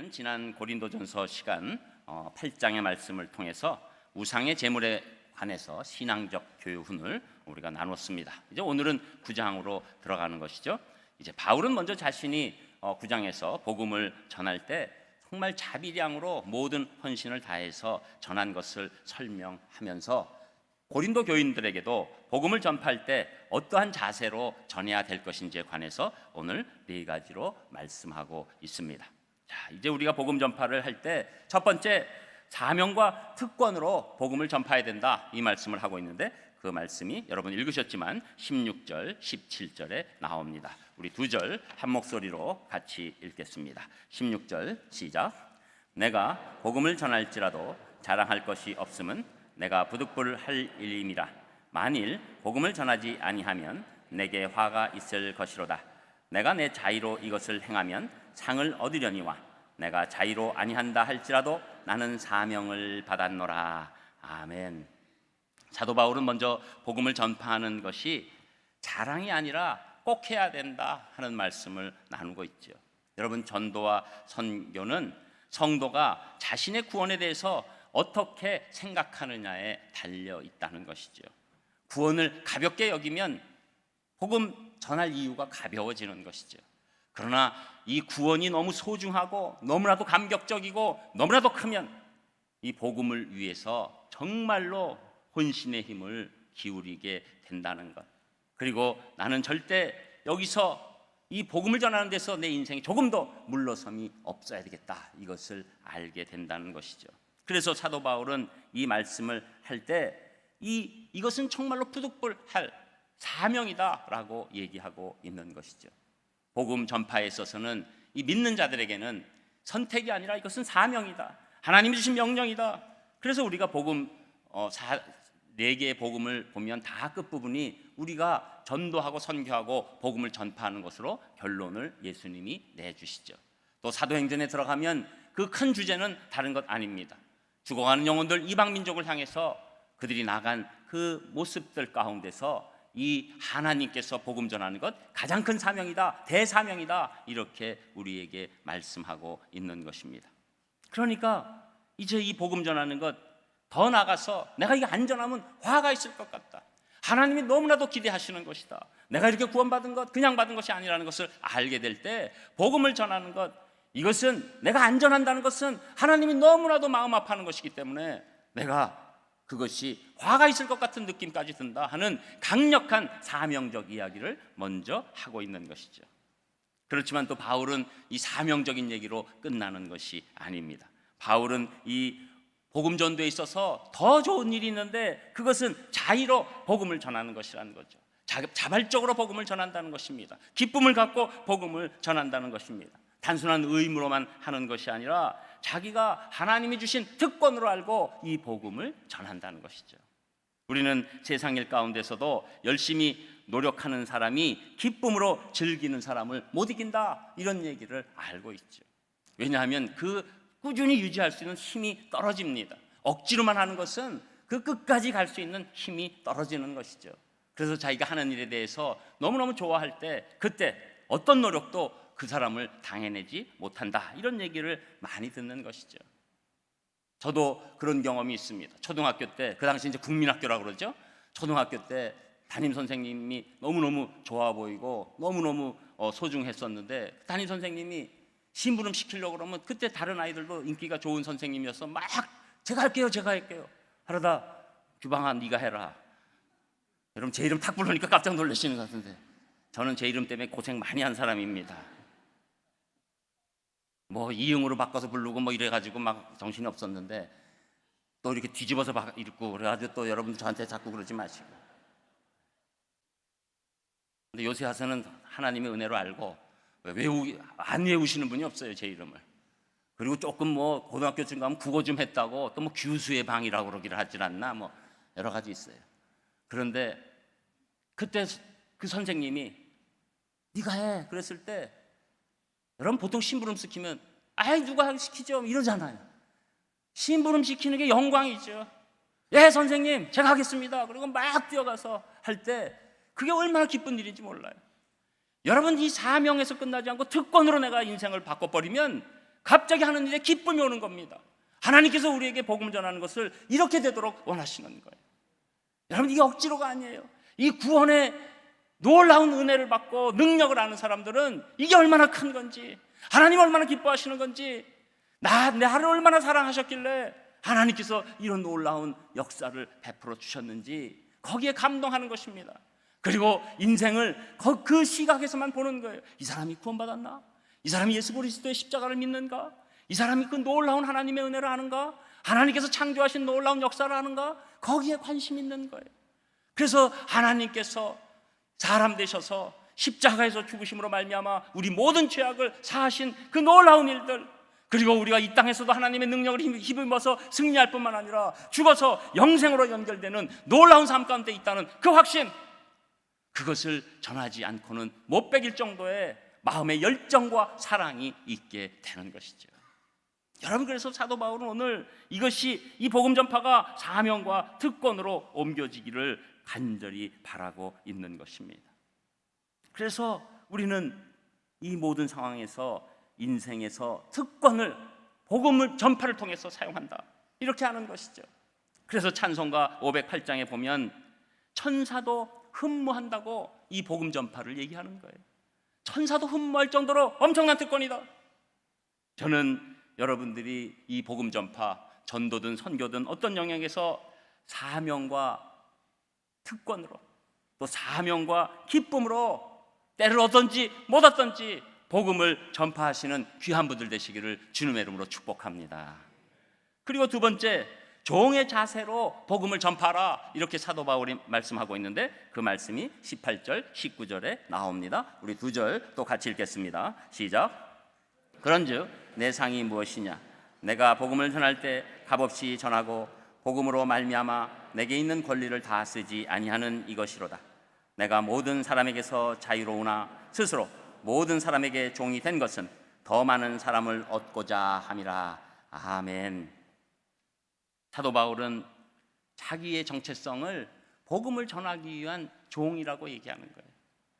우리는 지난 고린도전서 시간 8장의 말씀을 통해서 우상의 제물에 관해서 신앙적 교훈을 우리가 나눴습니다. 이제 오늘은 9장으로 들어가는 것이죠. 이제 바울은 먼저 자신이 9장에서 복음을 전할 때 정말 자비량으로 모든 헌신을 다해서 전한 것을 설명하면서 고린도 교인들에게도 복음을 전파할 때 어떠한 자세로 전해야 될 것인지에 관해서 오늘 4가지로 말씀하고 있습니다. 자, 이제 우리가 복음 전파를 할 때 첫 번째, 사명과 특권으로 복음을 전파해야 된다, 이 말씀을 하고 있는데 그 말씀이 여러분 읽으셨지만 16절, 17절에 나옵니다. 우리 2절 한 목소리로 같이 읽겠습니다. 16절 시작. 내가 복음을 전할지라도 자랑할 것이 없음은 내가 부득불 할 일임이라. 만일 복음을 전하지 아니하면 내게 화가 있을 것이로다. 내가 내 자의로 이것을 행하면 상을 얻으려니와 내가 자의로 아니한다 할지라도 나는 사명을 받았노라. 아멘. 사도 바울은 먼저 복음을 전파하는 것이 자랑이 아니라 꼭 해야 된다 하는 말씀을 나누고 있죠. 여러분, 전도와 선교는 성도가 자신의 구원에 대해서 어떻게 생각하느냐에 달려 있다는 것이죠. 구원을 가볍게 여기면 복음 전할 이유가 가벼워지는 것이죠. 그러나 이 구원이 너무 소중하고 너무나도 감격적이고 너무나도 크면 이 복음을 위해서 정말로 혼신의 힘을 기울이게 된다는 것. 그리고 나는 절대 여기서 이 복음을 전하는 데서 내 인생이 조금도 물러섬이 없어야 되겠다, 이것을 알게 된다는 것이죠. 그래서 사도 바울은 이 말씀을 할 때 이것은 정말로 부득불할 사명이다라고 얘기하고 있는 것이죠. 복음 전파에 있어서는 이 믿는 자들에게는 선택이 아니라 이것은 사명이다, 하나님이 주신 명령이다. 그래서 우리가 복음 4개의 복음을 보면 다 끝부분이 우리가 전도하고 선교하고 복음을 전파하는 것으로 결론을 예수님이 내주시죠. 또 사도행전에 들어가면 그 큰 주제는 다른 것 아닙니다. 죽어가는 영혼들, 이방 민족을 향해서 그들이 나간 그 모습들 가운데서 이 하나님께서 복음 전하는 것 가장 큰 사명이다, 대사명이다, 이렇게 우리에게 말씀하고 있는 것입니다. 그러니까 이제 이 복음 전하는 것 더 나가서 내가 이게 안 전하면 화가 있을 것 같다, 하나님이 너무나도 기대하시는 것이다, 내가 이렇게 구원받은 것 그냥 받은 것이 아니라는 것을 알게 될 때 복음을 전하는 것, 이것은 내가 안 전한다는 것은 하나님이 너무나도 마음 아파하는 것이기 때문에 내가 그것이 화가 있을 것 같은 느낌까지 든다 하는 강력한 사명적 이야기를 먼저 하고 있는 것이죠. 그렇지만 또 바울은 이 사명적인 얘기로 끝나는 것이 아닙니다. 바울은 이 복음 전도에 있어서 더 좋은 일이 있는데 그것은 자의로 복음을 전하는 것이라는 거죠. 자발적으로 복음을 전한다는 것입니다. 기쁨을 갖고 복음을 전한다는 것입니다. 단순한 의무로만 하는 것이 아니라 자기가 하나님이 주신 특권으로 알고 이 복음을 전한다는 것이죠. 우리는 세상 일 가운데서도 열심히 노력하는 사람이 기쁨으로 즐기는 사람을 못 이긴다, 이런 얘기를 알고 있죠. 왜냐하면 그 꾸준히 유지할 수 있는 힘이 떨어집니다. 억지로만 하는 것은 그 끝까지 갈 수 있는 힘이 떨어지는 것이죠. 그래서 자기가 하는 일에 대해서 너무너무 좋아할 때 그때 어떤 노력도 그 사람을 당해내지 못한다, 이런 얘기를 많이 듣는 것이죠. 저도 그런 경험이 있습니다. 초등학교 때, 그 당시 이제 국민학교라고 그러죠. 초등학교 때 담임 선생님이 너무너무 좋아 보이고 너무너무 소중했었는데 담임 선생님이 심부름 시키려고 그러면 그때 다른 아이들도 인기가 좋은 선생님이어서 막 제가 할게요 하려다 규방아 네가 해라. 여러분, 제 이름 탁 부르니까 깜짝 놀라시는 것 같은데 저는 제 이름 때문에 고생 많이 한 사람입니다. 뭐 이응으로 바꿔서 부르고 뭐 이래가지고 막 정신이 없었는데 또 이렇게 뒤집어서 읽고 그래가지고 또 여러분들 저한테 자꾸 그러지 마시고. 근데 요새 와서는 하나님의 은혜로 알고 안 외우시는 분이 없어요, 제 이름을. 그리고 조금 뭐 고등학교쯤 가면 국어 좀 했다고 또 뭐 규수의 방이라고 그러기를 하질 않나, 뭐 여러 가지 있어요. 그런데 그때 그 선생님이 네가 해 그랬을 때, 여러분 보통 심부름 시키면 아이 누가 시키죠 이러잖아요. 심부름 시키는 게 영광이죠. 예 선생님 제가 하겠습니다. 그리고 막 뛰어가서 할 때 그게 얼마나 기쁜 일인지 몰라요. 여러분, 이 사명에서 끝나지 않고 특권으로 내가 인생을 바꿔버리면 갑자기 하는 일에 기쁨이 오는 겁니다. 하나님께서 우리에게 복음 전하는 것을 이렇게 되도록 원하시는 거예요. 여러분, 이게 억지로가 아니에요. 이 구원의 놀라운 은혜를 받고 능력을 아는 사람들은 이게 얼마나 큰 건지, 하나님 얼마나 기뻐하시는 건지, 나를 얼마나 사랑하셨길래 하나님께서 이런 놀라운 역사를 베풀어 주셨는지 거기에 감동하는 것입니다. 그리고 인생을 그 시각에서만 보는 거예요. 이 사람이 구원받았나? 이 사람이 예수 그리스도의 십자가를 믿는가? 이 사람이 그 놀라운 하나님의 은혜를 아는가? 하나님께서 창조하신 놀라운 역사를 아는가? 거기에 관심 있는 거예요. 그래서 하나님께서 사람 되셔서 십자가에서 죽으심으로 말미암아 우리 모든 죄악을 사하신 그 놀라운 일들, 그리고 우리가 이 땅에서도 하나님의 능력을 힘입어서 승리할 뿐만 아니라 죽어서 영생으로 연결되는 놀라운 삶 가운데 있다는 그 확신, 그것을 전하지 않고는 못 베길 정도의 마음의 열정과 사랑이 있게 되는 것이죠. 여러분, 그래서 사도 바울은 오늘 이것이, 이 복음 전파가 사명과 특권으로 옮겨지기를 간절히 바라고 있는 것입니다. 그래서 우리는 이 모든 상황에서 인생에서 특권을, 복음을 전파를 통해서 사용한다, 이렇게 하는 것이죠. 그래서 찬송가 508장에 보면 천사도 흠모한다고 이 복음 전파를 얘기하는 거예요. 천사도 흠모할 정도로 엄청난 특권이다. 저는 여러분들이 이 복음 전파, 전도든 선교든 어떤 영역에서 사명과 특권으로, 또 사명과 기쁨으로 때를 얻든지 못 얻든지 복음을 전파하시는 귀한 분들 되시기를 주님의 이름으로 축복합니다. 그리고 두 번째, 종의 자세로 복음을 전파하라, 이렇게 사도 바울이 말씀하고 있는데 그 말씀이 18절, 19절에 나옵니다. 우리 두 절 또 같이 읽겠습니다. 시작. 그런즉 내 상이 무엇이냐? 내가 복음을 전할 때 값없이 전하고 복음으로 말미암아 내게 있는 권리를 다 쓰지 아니하는 이것이로다. 내가 모든 사람에게서 자유로우나 스스로 모든 사람에게 종이 된 것은 더 많은 사람을 얻고자 함이라. 아멘. 사도 바울은 자기의 정체성을 복음을 전하기 위한 종이라고 얘기하는 거예요.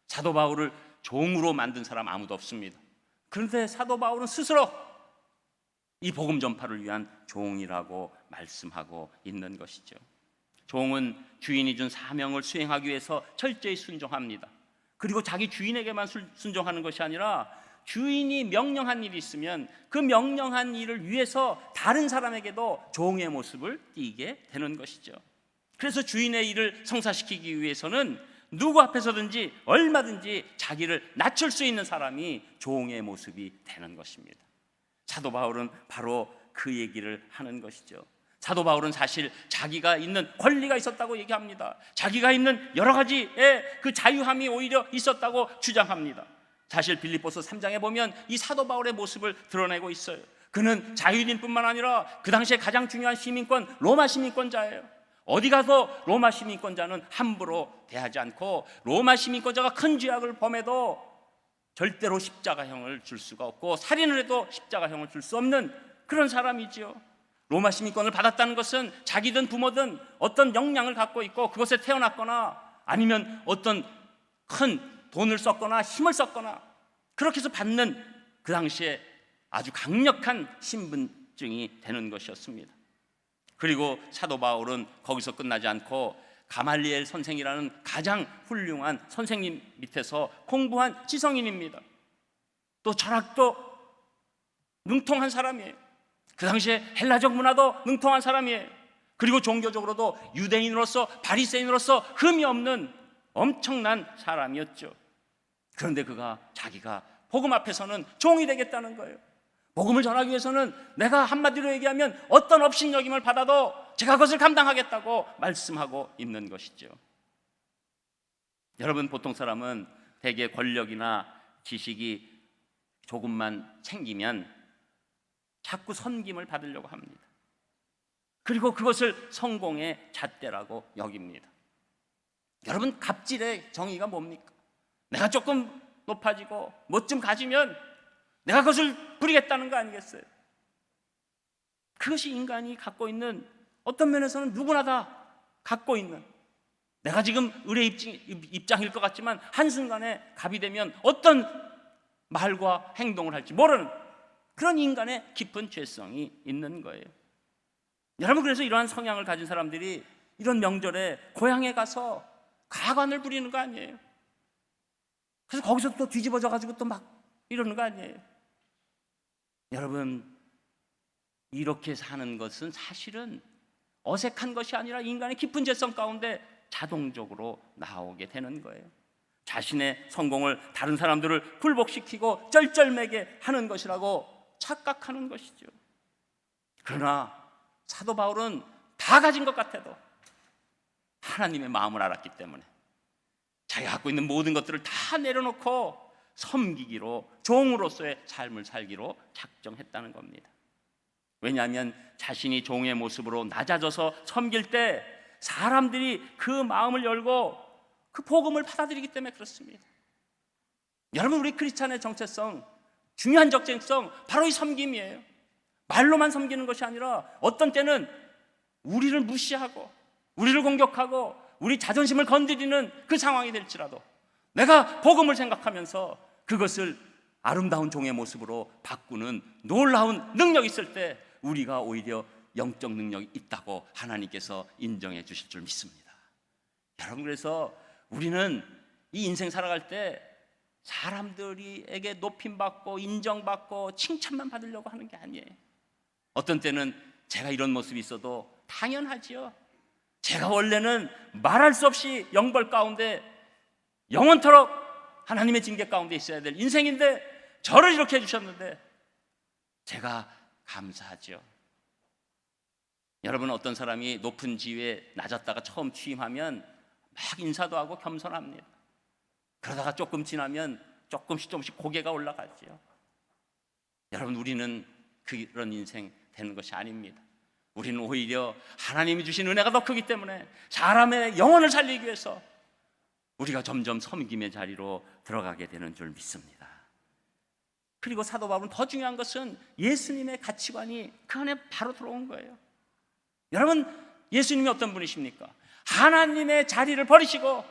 사도 바울을 종으로 만든 사람 아무도 없습니다. 그런데 사도 바울은 스스로 이 복음 전파를 위한 종이라고 말씀하고 있는 것이죠. 종은 주인이 준 사명을 수행하기 위해서 철저히 순종합니다. 그리고 자기 주인에게만 순종하는 것이 아니라 주인이 명령한 일이 있으면 그 명령한 일을 위해서 다른 사람에게도 종의 모습을 띠게 되는 것이죠. 그래서 주인의 일을 성사시키기 위해서는 누구 앞에서든지 얼마든지 자기를 낮출 수 있는 사람이 종의 모습이 되는 것입니다. 사도 바울은 바로 그 얘기를 하는 것이죠. 사도 바울은 사실 자기가 있는 권리가 있었다고 얘기합니다. 자기가 있는 여러 가지의 그 자유함이 오히려 있었다고 주장합니다. 사실 빌립보서 3장에 보면 이 사도 바울의 모습을 드러내고 있어요. 그는 자유인일 뿐만 아니라 그 당시에 가장 중요한 시민권, 로마 시민권자예요. 어디 가서 로마 시민권자는 함부로 대하지 않고, 로마 시민권자가 큰 죄악을 범해도 절대로 십자가형을 줄 수가 없고, 살인을 해도 십자가형을 줄 수 없는 그런 사람이지요. 로마 시민권을 받았다는 것은 자기든 부모든 어떤 역량을 갖고 있고 그것에 태어났거나 아니면 어떤 큰 돈을 썼거나 힘을 썼거나 그렇게 해서 받는 그 당시에 아주 강력한 신분증이 되는 것이었습니다. 그리고 사도 바울은 거기서 끝나지 않고 가말리엘 선생이라는 가장 훌륭한 선생님 밑에서 공부한 지성인입니다. 또 철학도 능통한 사람이에요. 그 당시에 헬라적 문화도 능통한 사람이에요. 그리고 종교적으로도 유대인으로서, 바리새인으로서 흠이 없는 엄청난 사람이었죠. 그런데 그가 자기가 복음 앞에서는 종이 되겠다는 거예요. 복음을 전하기 위해서는 내가 한마디로 얘기하면 어떤 업신여김을 받아도 제가 그것을 감당하겠다고 말씀하고 있는 것이죠. 여러분, 보통 사람은 대개 권력이나 지식이 조금만 챙기면 자꾸 선김을 받으려고 합니다. 그리고 그것을 성공의 잣대라고 여깁니다. 여러분, 갑질의 정의가 뭡니까? 내가 조금 높아지고 뭐 좀 가지면 내가 그것을 부리겠다는 거 아니겠어요? 그것이 인간이 갖고 있는, 어떤 면에서는 누구나 다 갖고 있는, 내가 지금 을의 입장일 것 같지만 한순간에 갑이 되면 어떤 말과 행동을 할지 모르는 그런 인간의 깊은 죄성이 있는 거예요. 여러분, 그래서 이러한 성향을 가진 사람들이 이런 명절에 고향에 가서 가관을 부리는 거 아니에요. 그래서 거기서 또 뒤집어져 가지고 또 막 이러는 거 아니에요. 여러분, 이렇게 사는 것은 사실은 어색한 것이 아니라 인간의 깊은 죄성 가운데 자동적으로 나오게 되는 거예요. 자신의 성공을 다른 사람들을 굴복시키고 쩔쩔매게 하는 것이라고 착각하는 것이죠. 그러나 사도 바울은 다 가진 것 같아도 하나님의 마음을 알았기 때문에 자기가 갖고 있는 모든 것들을 다 내려놓고 섬기기로, 종으로서의 삶을 살기로 작정했다는 겁니다. 왜냐하면 자신이 종의 모습으로 낮아져서 섬길 때 사람들이 그 마음을 열고 그 복음을 받아들이기 때문에 그렇습니다. 여러분, 우리 크리스찬의 정체성, 중요한 정체성, 바로 이 섬김이에요. 말로만 섬기는 것이 아니라 어떤 때는 우리를 무시하고 우리를 공격하고 우리 자존심을 건드리는 그 상황이 될지라도 내가 복음을 생각하면서 그것을 아름다운 종의 모습으로 바꾸는 놀라운 능력이 있을 때 우리가 오히려 영적 능력이 있다고 하나님께서 인정해 주실 줄 믿습니다. 여러분, 그래서 우리는 이 인생 살아갈 때 사람들에게 높임받고 인정받고 칭찬만 받으려고 하는 게 아니에요. 어떤 때는 제가 이런 모습이 있어도 당연하지요. 제가 원래는 말할 수 없이 영벌 가운데 영원토록 하나님의 징계 가운데 있어야 될 인생인데 저를 이렇게 해주셨는데 제가 감사하죠. 여러분, 어떤 사람이 높은 지위에 낮았다가 처음 취임하면 막 인사도 하고 겸손합니다. 그러다가 조금 지나면 조금씩 고개가 올라가죠. 여러분, 우리는 그런 인생 되는 것이 아닙니다. 우리는 오히려 하나님이 주신 은혜가 더 크기 때문에 사람의 영혼을 살리기 위해서 우리가 점점 섬김의 자리로 들어가게 되는 줄 믿습니다. 그리고 사도 바울은 더 중요한 것은 예수님의 가치관이 그 안에 바로 들어온 거예요. 여러분, 예수님이 어떤 분이십니까? 하나님의 자리를 버리시고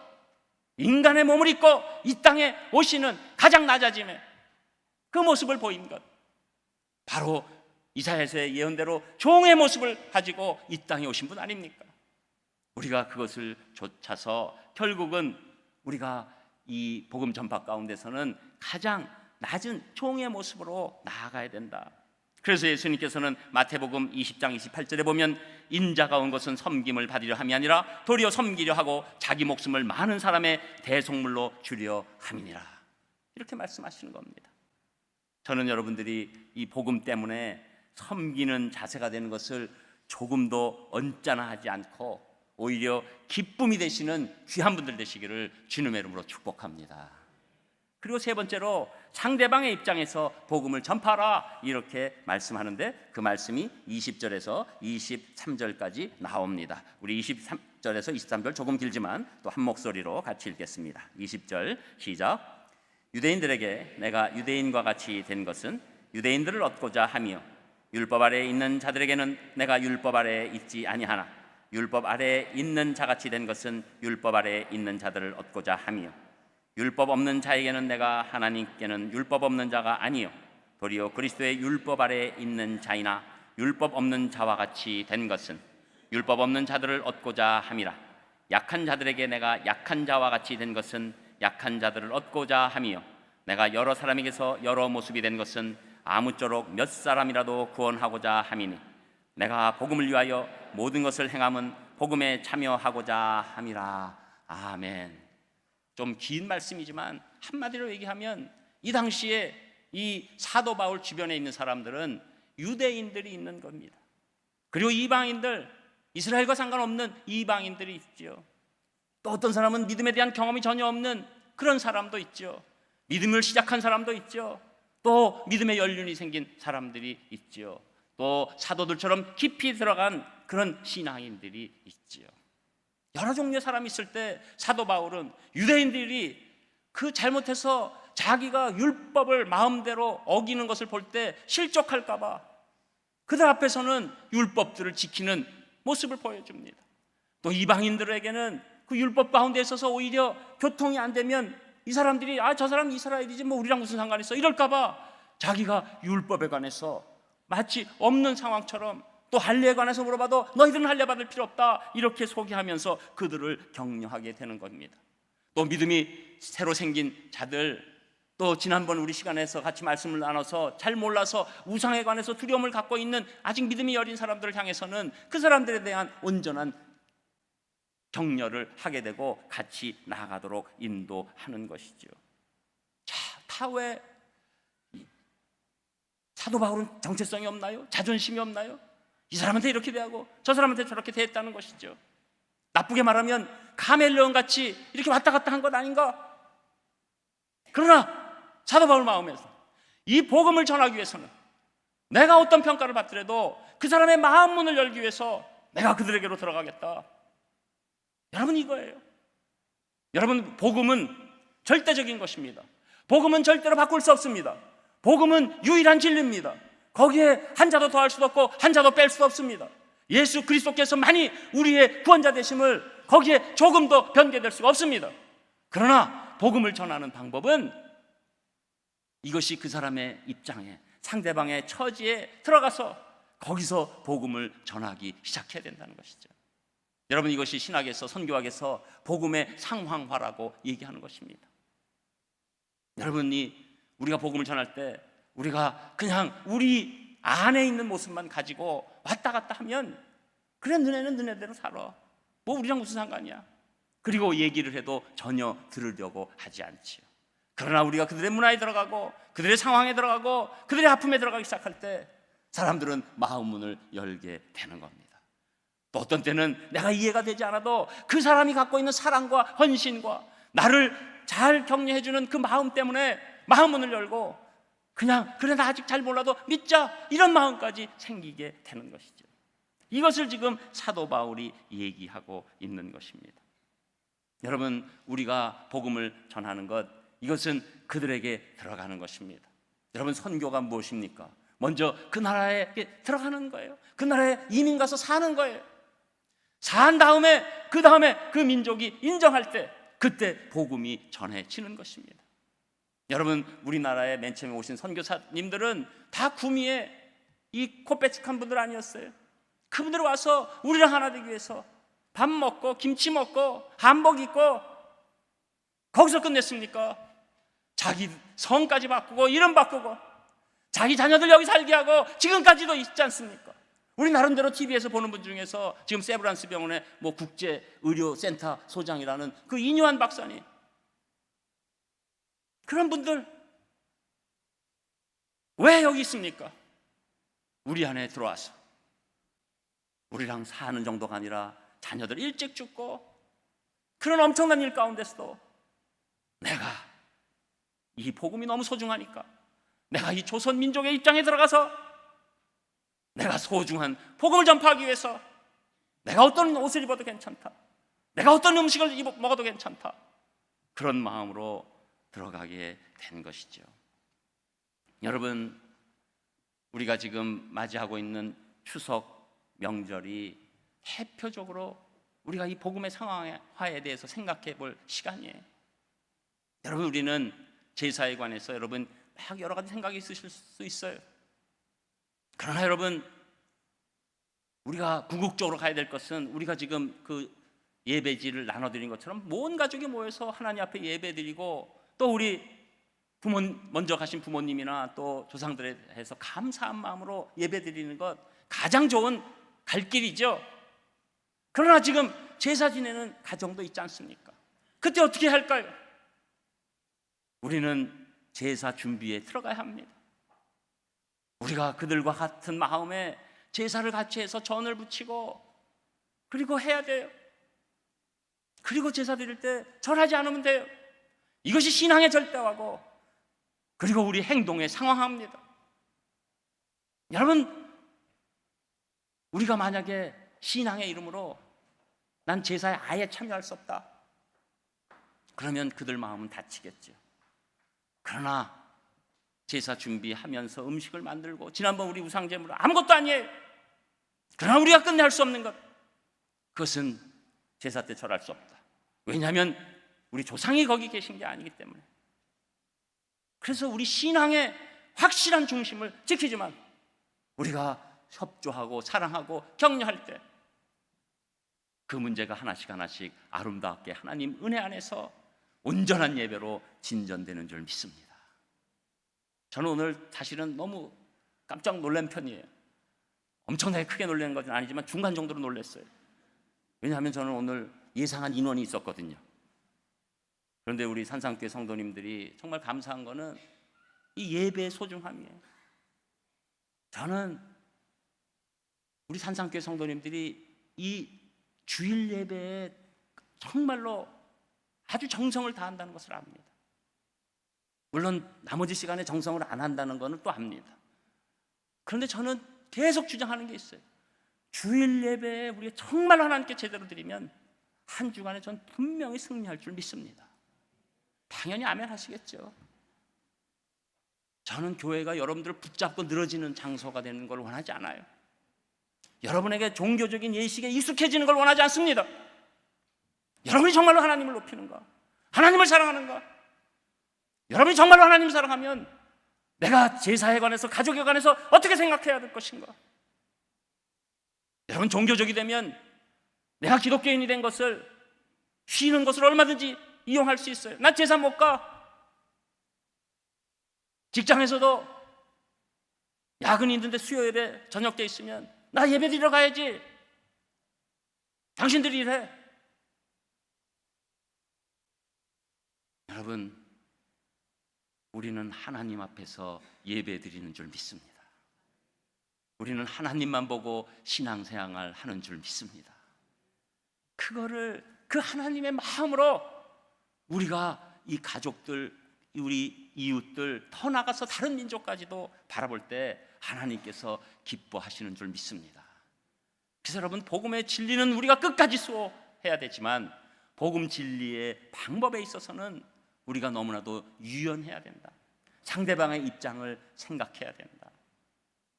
인간의 몸을 입고 이 땅에 오시는 가장 낮아짐의 그 모습을 보인 것, 바로 이사야서의 예언대로 종의 모습을 가지고 이 땅에 오신 분 아닙니까? 우리가 그것을 좇아서 결국은 우리가 이 복음 전파 가운데서는 가장 낮은 종의 모습으로 나아가야 된다. 그래서 예수님께서는 마태복음 20장 28절에 보면 인자가 온 것은 섬김을 받으려 함이 아니라 도리어 섬기려 하고 자기 목숨을 많은 사람의 대속물로 주려 함이니라, 이렇게 말씀하시는 겁니다. 저는 여러분들이 이 복음 때문에 섬기는 자세가 되는 것을 조금도 언짢아하지 않고 오히려 기쁨이 되시는 귀한 분들 되시기를 주님의 이름으로 축복합니다. 그리고 세 번째로 상대방의 입장에서 복음을 전파하라, 이렇게 말씀하는데 그 말씀이 20절에서 23절까지 나옵니다. 우리 23절에서 23절 조금 길지만 또 한 목소리로 같이 읽겠습니다. 20절 시작. 유대인들에게 내가 유대인과 같이 된 것은 유대인들을 얻고자 하며 율법 아래에 있는 자들에게는 내가 율법 아래에 있지 아니하나 율법 아래에 있는 자같이 된 것은 율법 아래에 있는 자들을 얻고자 하며 율법 없는 자에게는 내가 하나님께는 율법 없는 자가 아니요 도리어 그리스도의 율법 아래에 있는 자이나 율법 없는 자와 같이 된 것은 율법 없는 자들을 얻고자 함이라. 약한 자들에게 내가 약한 자와 같이 된 것은 약한 자들을 얻고자 함이요 내가 여러 사람에게서 여러 모습이 된 것은 아무쪼록 몇 사람이라도 구원하고자 함이니 내가 복음을 위하여 모든 것을 행함은 복음에 참여하고자 함이라. 아멘. 좀 긴 말씀이지만 한마디로 얘기하면 이 당시에 이 사도 바울 주변에 있는 사람들은 유대인들이 있는 겁니다. 그리고 이방인들, 이스라엘과 상관없는 이방인들이 있죠. 또 어떤 사람은 믿음에 대한 경험이 전혀 없는 그런 사람도 있죠. 믿음을 시작한 사람도 있죠. 또 믿음의 연륜이 생긴 사람들이 있죠. 또 사도들처럼 깊이 들어간 그런 신앙인들이 있죠. 여러 종류의 사람이 있을 때 사도 바울은 유대인들이 그 잘못해서 자기가 율법을 마음대로 어기는 것을 볼 때 실족할까 봐 그들 앞에서는 율법들을 지키는 모습을 보여줍니다. 또 이방인들에게는 그 율법 가운데 있어서 오히려 교통이 안 되면 이 사람들이 저 사람 이스라엘이지 뭐 우리랑 무슨 상관이 있어 이럴까 봐 자기가 율법에 관해서 마치 없는 상황처럼, 또 할례에 관해서 물어봐도 너희들은 할례 받을 필요 없다, 이렇게 소개하면서 그들을 격려하게 되는 겁니다. 또 믿음이 새로 생긴 자들, 또 지난번 우리 시간에서 같이 말씀을 나눠서 잘 몰라서 우상에 관해서 두려움을 갖고 있는 아직 믿음이 여린 사람들을 향해서는 그 사람들에 대한 온전한 격려를 하게 되고 같이 나아가도록 인도하는 것이죠. 자, 다 왜 사도 바울은 정체성이 없나요? 자존심이 없나요? 이 사람한테 이렇게 대하고 저 사람한테 저렇게 대했다는 것이죠. 나쁘게 말하면 카멜레온 같이 이렇게 왔다 갔다 한 것 아닌가? 그러나 사도 바울 마음에서 이 복음을 전하기 위해서는 내가 어떤 평가를 받더라도 그 사람의 마음 문을 열기 위해서 내가 그들에게로 들어가겠다. 여러분, 이거예요. 여러분, 복음은 절대적인 것입니다. 복음은 절대로 바꿀 수 없습니다. 복음은 유일한 진리입니다. 거기에 한 자도 더할 수도 없고 한 자도 뺄 수도 없습니다. 예수 그리스도께서만이 우리의 구원자 되심을 거기에 조금도 변개될 수가 없습니다. 그러나 복음을 전하는 방법은 이것이 그 사람의 입장에, 상대방의 처지에 들어가서 거기서 복음을 전하기 시작해야 된다는 것이죠. 여러분, 이것이 신학에서, 선교학에서 복음의 상황화라고 얘기하는 것입니다. 여러분이 우리가 복음을 전할 때 우리가 그냥 우리 안에 있는 모습만 가지고 왔다 갔다 하면 그래, 너네는 너네대로 살아, 뭐 우리랑 무슨 상관이야, 그리고 얘기를 해도 전혀 들으려고 하지 않지요. 그러나 우리가 그들의 문화에 들어가고 그들의 상황에 들어가고 그들의 아픔에 들어가기 시작할 때 사람들은 마음 문을 열게 되는 겁니다. 또 어떤 때는 내가 이해가 되지 않아도 그 사람이 갖고 있는 사랑과 헌신과 나를 잘 격려해주는 그 마음 때문에 마음 문을 열고 그냥 그래, 나 아직 잘 몰라도 믿자, 이런 마음까지 생기게 되는 것이죠. 이것을 지금 사도 바울이 얘기하고 있는 것입니다. 여러분, 우리가 복음을 전하는 것, 이것은 그들에게 들어가는 것입니다. 여러분, 선교가 무엇입니까? 먼저 그 나라에 들어가는 거예요. 그 나라에 이민 가서 사는 거예요. 산 다음에 그 다음에 그 민족이 인정할 때 그때 복음이 전해지는 것입니다. 여러분, 우리나라에 맨 처음에 오신 선교사님들은 다 구미에 이 코빼측한 분들 아니었어요? 그분들 와서 우리랑 하나 되기 위해서 밥 먹고 김치 먹고 한복 입고 거기서 끝냈습니까? 자기 성까지 바꾸고 이름 바꾸고 자기 자녀들 여기 살게 하고 지금까지도 있지 않습니까? 우리 나름대로 TV에서 보는 분 중에서 지금 세브란스 병원의 뭐 국제의료센터 소장이라는 그 이뇨한 박사님, 그런 분들 왜 여기 있습니까? 우리 안에 들어와서 우리랑 사는 정도가 아니라 자녀들 일찍 죽고 그런 엄청난 일 가운데서도 내가 이 복음이 너무 소중하니까 내가 이 조선 민족의 입장에 들어가서 내가 소중한 복음을 전파하기 위해서 내가 어떤 옷을 입어도 괜찮다, 내가 어떤 음식을 먹어도 괜찮다, 그런 마음으로 들어가게 된 것이죠. 여러분, 우리가 지금 맞이하고 있는 추석 명절이 대표적으로 우리가 이 복음의 상황화에 대해서 생각해 볼 시간이에요. 여러분, 우리는 제사에 관해서 여러분 막 여러 가지 생각이 있으실 수 있어요. 그러나 여러분, 우리가 궁극적으로 가야 될 것은 우리가 지금 그 예배지를 나눠드린 것처럼 모든 가족이 모여서 하나님 앞에 예배드리고 또 우리 먼저 가신 부모님이나 또 조상들에 대해서 감사한 마음으로 예배드리는 것, 가장 좋은 갈 길이죠. 그러나 지금 제사 지내는 가정도 있지 않습니까? 그때 어떻게 할까요? 우리는 제사 준비에 들어가야 합니다. 우리가 그들과 같은 마음에 제사를 같이 해서 전을 붙이고 그리고 해야 돼요. 그리고 제사 드릴 때 절하지 않으면 돼요. 이것이 신앙의 절대화고 그리고 우리 행동에 상황합니다. 여러분, 우리가 만약에 신앙의 이름으로 난 제사에 아예 참여할 수 없다, 그러면 그들 마음은 다치겠죠. 그러나 제사 준비하면서 음식을 만들고, 지난번 우리 우상제물은 아무것도 아니에요. 그러나 우리가 끝낼 수 없는 것, 그것은 제사 때 절할 수 없다. 왜냐하면 우리 조상이 거기 계신 게 아니기 때문에. 그래서 우리 신앙의 확실한 중심을 지키지만 우리가 협조하고 사랑하고 격려할 때 그 문제가 하나씩 하나씩 아름답게 하나님 은혜 안에서 온전한 예배로 진전되는 줄 믿습니다. 저는 오늘 사실은 너무 깜짝 놀란 편이에요. 엄청나게 크게 놀라는 것은 아니지만 중간 정도로 놀랐어요. 왜냐하면 저는 오늘 예상한 인원이 있었거든요. 그런데 우리 산상교회 성도님들이 정말 감사한 거는 이 예배의 소중함이에요. 저는 우리 산상교회 성도님들이 이 주일 예배에 정말로 아주 정성을 다한다는 것을 압니다. 물론 나머지 시간에 정성을 안 한다는 것은 또 압니다. 그런데 저는 계속 주장하는 게 있어요. 주일 예배에 우리가 정말 하나님께 제대로 드리면 한 주간에 전 분명히 승리할 줄 믿습니다. 당연히 아멘 하시겠죠. 저는 교회가 여러분들을 붙잡고 늘어지는 장소가 되는 걸 원하지 않아요. 여러분에게 종교적인 예식에 익숙해지는 걸 원하지 않습니다. 여러분이 정말로 하나님을 높이는가? 하나님을 사랑하는가? 여러분이 정말로 하나님을 사랑하면 내가 제사에 관해서, 가족에 관해서 어떻게 생각해야 될 것인가? 여러분 종교적이 되면 내가 기독교인이 된 것을, 쉬는 것을 얼마든지 이용할 수 있어요. 난 제사 못 가. 직장에서도 야근이 있는데 수요 예배 저녁 때 있으면 나 예배 드리러 가야지. 당신들이 이래. 여러분, 우리는 하나님 앞에서 예배 드리는 줄 믿습니다. 우리는 하나님만 보고 신앙생활을 하는 줄 믿습니다. 그거를 그 하나님의 마음으로 우리가 이 가족들, 우리 이웃들, 더 나가서 다른 민족까지도 바라볼 때 하나님께서 기뻐하시는 줄 믿습니다. 그래서 여러분, 복음의 진리는 우리가 끝까지 수호해야 되지만 복음 진리의 방법에 있어서는 우리가 너무나도 유연해야 된다. 상대방의 입장을 생각해야 된다.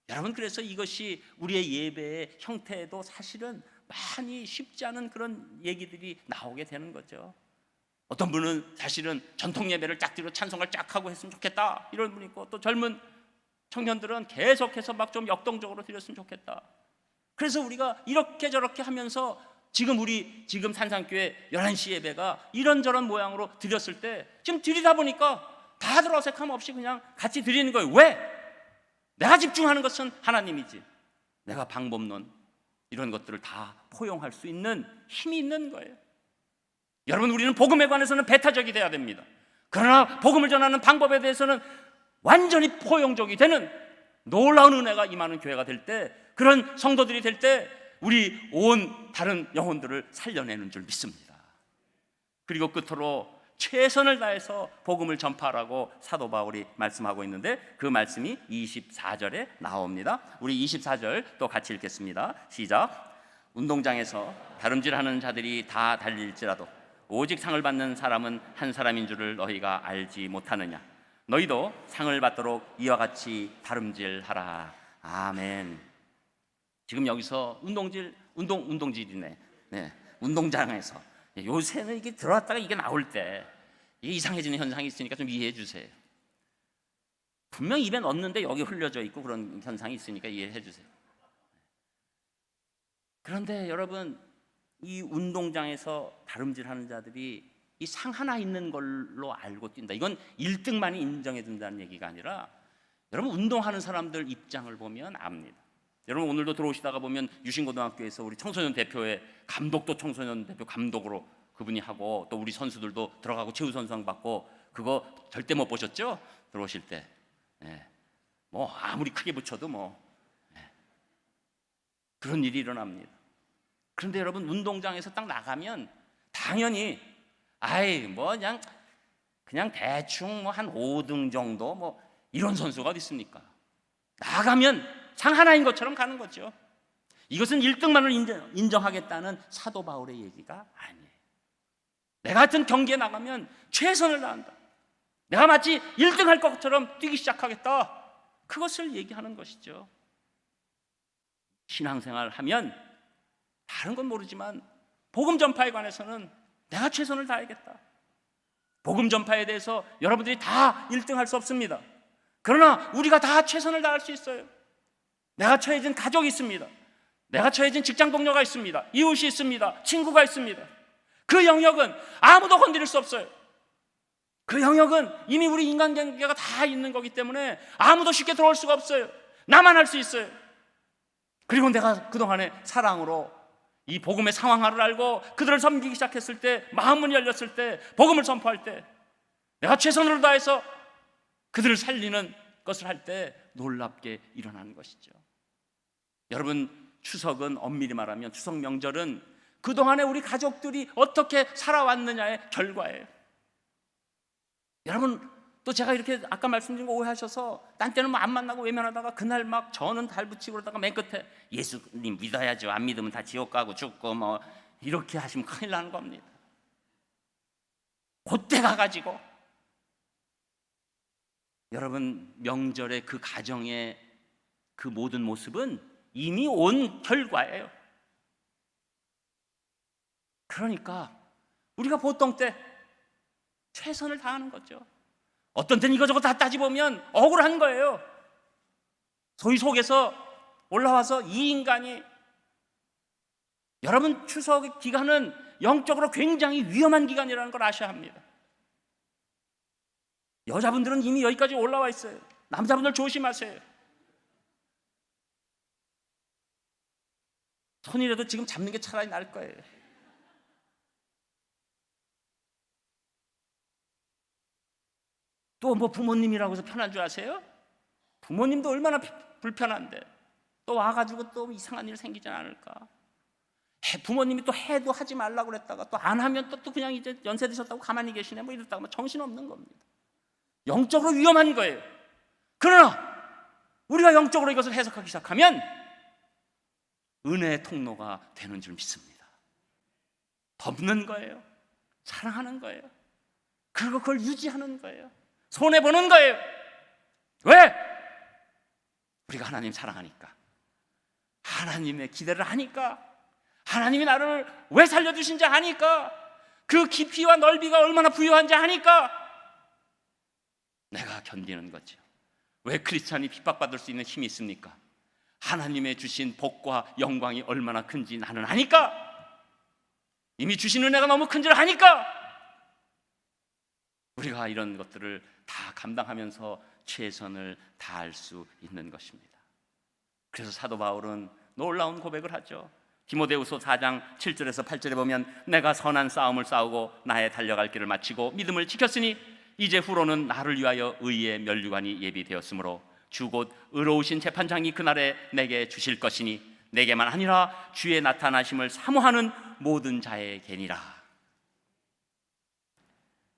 여러분, 그래서 이것이 우리의 예배의 형태에도 사실은 많이 쉽지 않은 그런 얘기들이 나오게 되는 거죠. 어떤 분은 사실은 전통 예배를 쫙 드리고 찬송을 쫙 하고 했으면 좋겠다, 이런 분이 있고, 또 젊은 청년들은 계속해서 막 좀 역동적으로 드렸으면 좋겠다. 그래서 우리가 이렇게 저렇게 하면서 지금 산상교회 11시 예배가 이런저런 모양으로 드렸을 때 지금 드리다 보니까 다들 어색함 없이 그냥 같이 드리는 거예요. 왜? 내가 집중하는 것은 하나님이지, 내가 방법론 이런 것들을 다 포용할 수 있는 힘이 있는 거예요. 여러분, 우리는 복음에 관해서는 배타적이 돼야 됩니다. 그러나 복음을 전하는 방법에 대해서는 완전히 포용적이 되는 놀라운 은혜가 임하는 교회가 될 때, 그런 성도들이 될 때 우리 온 다른 영혼들을 살려내는 줄 믿습니다. 그리고 끝으로 최선을 다해서 복음을 전파하라고 사도 바울이 말씀하고 있는데, 그 말씀이 24절에 나옵니다. 우리 24절 또 같이 읽겠습니다. 시작. 운동장에서 다름질하는 자들이 다 달릴지라도 오직 상을 받는 사람은 한 사람인 줄을 너희가 알지 못하느냐? 너희도 상을 받도록 이와 같이 다름질하라. 아멘. 지금 여기서 운동질이네. 네, 운동장에서 요새는 이게 들어왔다가 이게 나올 때 이게 이상해지는 현상이 있으니까 좀 이해해 주세요. 분명 입에 넣었는데 여기 흘려져 있고 그런 현상이 있으니까 이해해 주세요. 그런데 여러분, 이 운동장에서 다름질하는 자들이 이 상 하나 있는 걸로 알고 뛴다. 이건 1등만이 인정해 준다는 얘기가 아니라, 여러분, 운동하는 사람들 입장을 보면 압니다. 여러분, 오늘도 들어오시다가 보면 유신고등학교에서 우리 청소년 대표의 감독도 청소년 대표 감독으로 그분이 하고, 또 우리 선수들도 들어가고 최우선상 받고, 그거 절대 못 보셨죠? 들어오실 때. 네. 뭐 아무리 크게 붙여도 그런 일이 일어납니다. 그런데 여러분, 운동장에서 딱 나가면 당연히 그냥 대충 한 5등 정도 이런 선수가 어디 있습니까? 나가면 상 하나인 것처럼 가는 거죠. 이것은 1등만을 인정하겠다는 사도 바울의 얘기가 아니에요. 내가 하여튼 경기에 나가면 최선을 다한다. 내가 마치 1등 할 것처럼 뛰기 시작하겠다. 그것을 얘기하는 것이죠. 신앙생활 하면 다른 건 모르지만 복음 전파에 관해서는 내가 최선을 다하겠다. 복음 전파에 대해서 여러분들이 다 1등 할 수 없습니다. 그러나 우리가 다 최선을 다할 수 있어요. 내가 처해진 가족이 있습니다. 내가 처해진 직장 동료가 있습니다. 이웃이 있습니다. 친구가 있습니다. 그 영역은 아무도 건드릴 수 없어요. 그 영역은 이미 우리 인간관계가 다 있는 거기 때문에 아무도 쉽게 들어올 수가 없어요. 나만 할 수 있어요. 그리고 내가 그동안에 사랑으로 이 복음의 상황화를 알고 그들을 섬기기 시작했을 때, 마음문이 열렸을 때, 복음을 선포할 때, 내가 최선을 다해서 그들을 살리는 것을 할 때 놀랍게 일어나는 것이죠. 여러분, 추석은 엄밀히 말하면 추석 명절은 그동안에 우리 가족들이 어떻게 살아왔느냐의 결과예요. 여러분, 또 제가 이렇게 아까 말씀드린 거 오해하셔서 딴 때는 뭐 안 만나고 외면하다가 그날 막 저는 달 붙이고 그러다가 맨 끝에 예수님 믿어야죠, 안 믿으면 다 지옥 가고 죽고 뭐 이렇게 하시면 큰일 나는 겁니다. 그때 가가지고 여러분, 명절의 그 가정의 그 모든 모습은 이미 온 결과예요. 그러니까 우리가 보통 때 최선을 다하는 거죠. 어떤 때는 이거저거 다 따지보면 억울한 거예요. 소위 속에서 올라와서 이 인간이, 여러분, 추석 기간은 영적으로 굉장히 위험한 기간이라는 걸 아셔야 합니다. 여자분들은 이미 여기까지 올라와 있어요. 남자분들 조심하세요. 손이라도 지금 잡는 게 차라리 나을 거예요. 또 뭐 부모님이라고 해서 편한 줄 아세요? 부모님도 얼마나 불편한데 또 와가지고 또 이상한 일 생기지 않을까? 부모님이 또 해도 하지 말라고 그랬다가 또 안 하면 또 그냥 이제 연세 드셨다고 가만히 계시네 뭐 이랬다가 뭐 정신없는 겁니다. 영적으로 위험한 거예요. 그러나 우리가 영적으로 이것을 해석하기 시작하면 은혜의 통로가 되는 줄 믿습니다. 덮는 거예요. 사랑하는 거예요. 그리고 그걸 유지하는 거예요. 손해보는 거예요. 왜? 우리가 하나님 사랑하니까, 하나님의 기대를 하니까, 하나님이 나를 왜 살려주신지 아니까, 그 깊이와 넓이가 얼마나 부유한지 아니까 내가 견디는 거죠. 왜 크리스찬이 핍박받을 수 있는 힘이 있습니까? 하나님의 주신 복과 영광이 얼마나 큰지 나는 아니까, 이미 주신 은혜가 너무 큰지를 아니까 우리가 이런 것들을 다 감당하면서 최선을 다할 수 있는 것입니다. 그래서 사도 바울은 놀라운 고백을 하죠. 디모데후서 4장 7절에서 8절에 보면 내가 선한 싸움을 싸우고 나의 달려갈 길을 마치고 믿음을 지켰으니 이제 후로는 나를 위하여 의의 면류관이 예비되었으므로 주 곧 의로우신 재판장이 그날에 내게 주실 것이니 내게만 아니라 주의 나타나심을 사모하는 모든 자에게니라.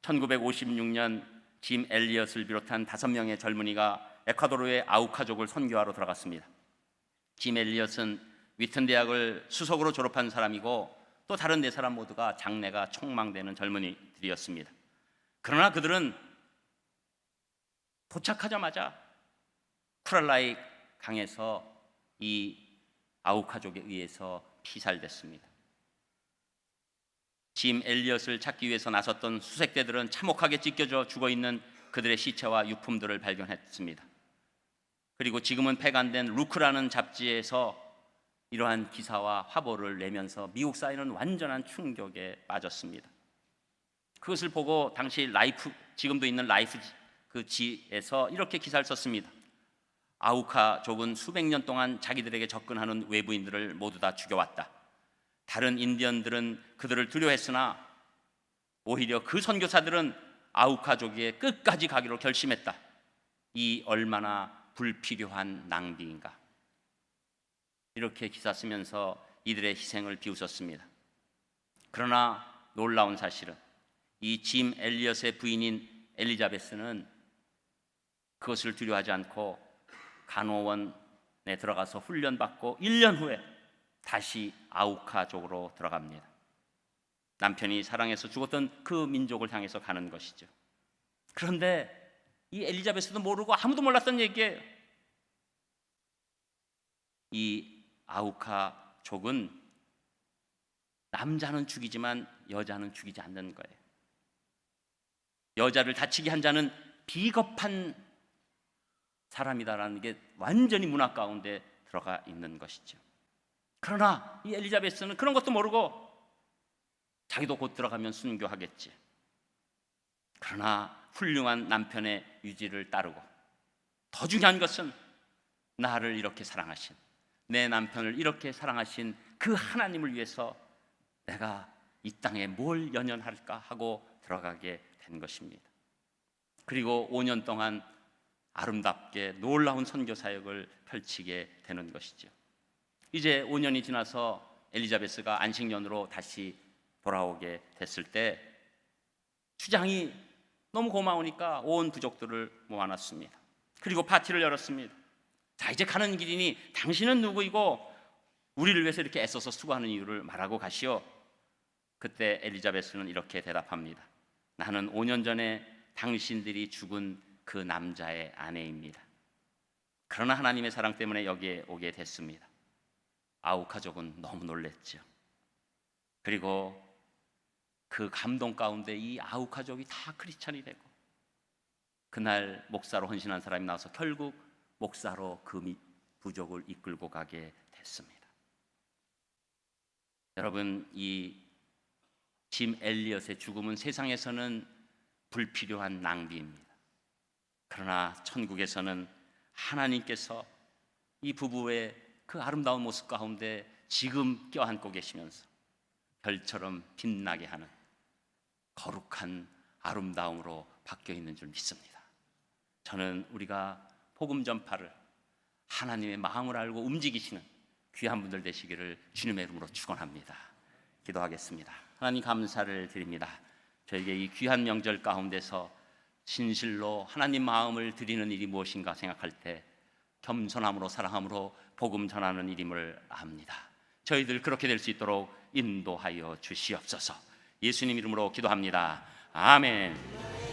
1956년 짐 엘리엇을 비롯한 5명의 젊은이가 에콰도르의 아우카족을 선교하러 들어갔습니다. 짐 엘리엇은 위튼 대학을 수석으로 졸업한 사람이고 또 다른 4사람 모두가 장래가 촉망되는 젊은이들이었습니다. 그러나 그들은 도착하자마자 쿠랄라이 강에서 이 아우카족에 의해서 피살됐습니다. 짐 엘리엇을 찾기 위해서 나섰던 수색대들은 참혹하게 찢겨져 죽어있는 그들의 시체와 유품들을 발견했습니다. 그리고 지금은 폐간된 루크라는 잡지에서 이러한 기사와 화보를 내면서 미국 사회는 완전한 충격에 빠졌습니다. 그것을 보고 당시 라이프, 지금도 있는 라이프 그 지에서 이렇게 기사를 썼습니다. 아우카족은 수백 년 동안 자기들에게 접근하는 외부인들을 모두 다 죽여왔다. 다른 인디언들은 그들을 두려워했으나 오히려 그 선교사들은 아우카족에 끝까지 가기로 결심했다. 이 얼마나 불필요한 낭비인가. 이렇게 기사 쓰면서 이들의 희생을 비웃었습니다. 그러나 놀라운 사실은 이 짐 엘리엇의 부인인 엘리자베스는 그것을 두려워하지 않고 간호원에 들어가서 훈련받고 1년 후에 다시 아우카족으로 들어갑니다. 남편이 사랑해서 죽었던 그 민족을 향해서 가는 것이죠. 그런데 이 엘리자베스도 모르고 아무도 몰랐던 얘기예요. 이 아우카족은 남자는 죽이지만 여자는 죽이지 않는 거예요. 여자를 다치게 한 자는 비겁한 사람이다라는 게 완전히 문화 가운데 들어가 있는 것이죠. 그러나 이 엘리자베스는 그런 것도 모르고 자기도 곧 들어가면 순교하겠지. 그러나 훌륭한 남편의 유지를 따르고, 더 중요한 것은 나를 이렇게 사랑하신, 내 남편을 이렇게 사랑하신 그 하나님을 위해서 내가 이 땅에 뭘 연연할까 하고 들어가게 된 것입니다. 그리고 5년 동안 아름답게 놀라운 선교 사역을 펼치게 되는 것이죠. 이제 5년이 지나서 엘리자베스가 안식년으로 다시 돌아오게 됐을 때 추장이 너무 고마우니까 온 부족들을 모아놨습니다. 그리고 파티를 열었습니다. 자, 이제 가는 길이니 당신은 누구이고 우리를 위해서 이렇게 애써서 수고하는 이유를 말하고 가시오. 그때 엘리자베스는 이렇게 대답합니다. 나는 5년 전에 당신들이 죽은 그 남자의 아내입니다. 그러나 하나님의 사랑 때문에 여기에 오게 됐습니다. 아우카족은 너무 놀랬죠. 그리고 그 감동 가운데 이 아우카족이 다 크리스찬이 되고, 그날 목사로 헌신한 사람이 나와서 결국 목사로 그 부족을 이끌고 가게 됐습니다. 여러분, 이 짐 엘리엇의 죽음은 세상에서는 불필요한 낭비입니다. 그러나 천국에서는 하나님께서 이 부부의 그 아름다운 모습 가운데 지금 껴안고 계시면서 별처럼 빛나게 하는 거룩한 아름다움으로 바뀌어 있는 줄 믿습니다. 저는 우리가 복음 전파를 하나님의 마음을 알고 움직이시는 귀한 분들 되시기를 주님의 이름으로 축원합니다. 기도하겠습니다. 하나님, 감사를 드립니다. 저에게 이 귀한 명절 가운데서 진실로 하나님 마음을 드리는 일이 무엇인가 생각할 때 겸손함으로 사랑함으로 복음 전하는 일임을 압니다. 저희들 그렇게 될 수 있도록 인도하여 주시옵소서. 예수님 이름으로 기도합니다. 아멘.